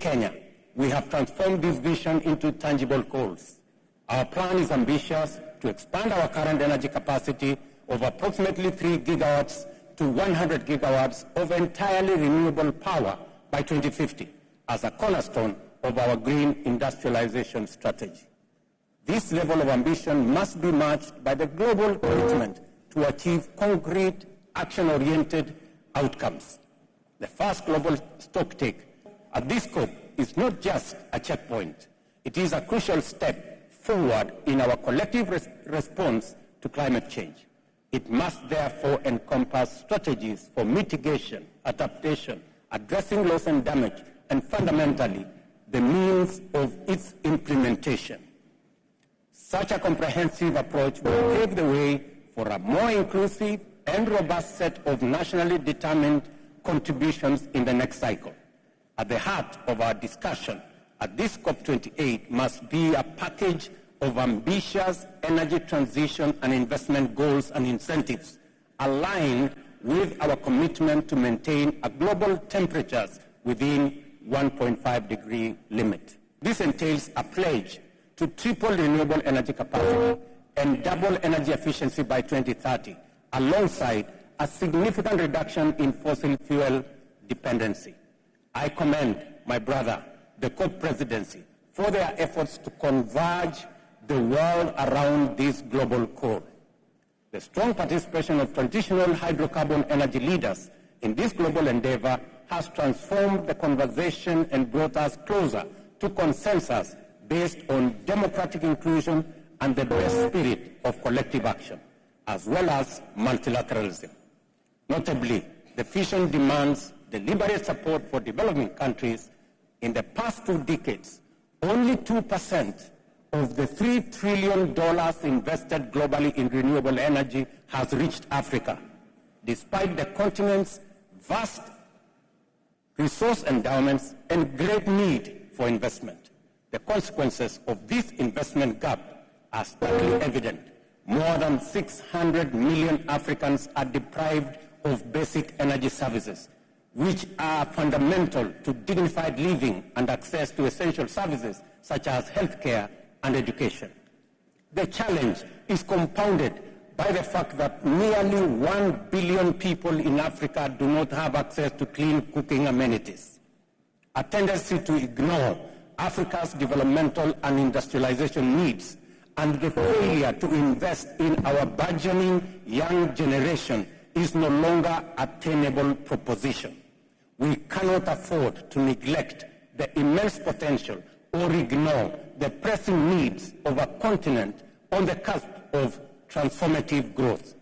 Kenya, we have transformed this vision into tangible goals. Our plan is ambitious to expand our current energy capacity of approximately 3 gigawatts to 100 gigawatts of entirely renewable power by 2050 as a cornerstone of our green industrialization strategy. This level of ambition must be matched by the global commitment to achieve concrete, action-oriented outcomes. The first global stocktake at this COP is not just a checkpoint. It is a crucial step forward in our collective response to climate change. It must therefore encompass strategies for mitigation, adaptation, addressing loss and damage, and fundamentally, the means of its implementation. Such a comprehensive approach will pave the way for a more inclusive and robust set of nationally determined contributions in the next cycle. At the heart of our discussion at this COP28 must be a package of ambitious energy transition and investment goals and incentives aligned with our commitment to maintain a global temperatures within 1.5 degree limit. This entails a pledge to triple renewable energy capacity and double energy efficiency by 2030, alongside a significant reduction in fossil fuel dependency. I commend my brother, the COP presidency, for their efforts to converge the world around this global goal. The strong participation of traditional hydrocarbon energy leaders in this global endeavor has transformed the conversation and brought us closer to consensus based on democratic inclusion and the best spirit of collective action, as well as multilateralism. Notably, the vision demands deliberate support for developing countries. In the past 2 decades, only 2% of the $3 trillion invested globally in renewable energy has reached Africa, despite the continent's vast resource endowments and great need for investment. The consequences of this investment gap are starkly evident. More than 600 million Africans are deprived of basic energy services, which are fundamental to dignified living and access to essential services such as healthcare and education. The challenge is compounded by the fact that nearly 1 billion people in Africa do not have access to clean cooking amenities. A tendency to ignore Africa's developmental and industrialization needs and the failure to invest in our burgeoning young generation is no longer a tenable proposition. We cannot afford to neglect the immense potential or ignore the pressing needs of a continent on the cusp of transformative growth.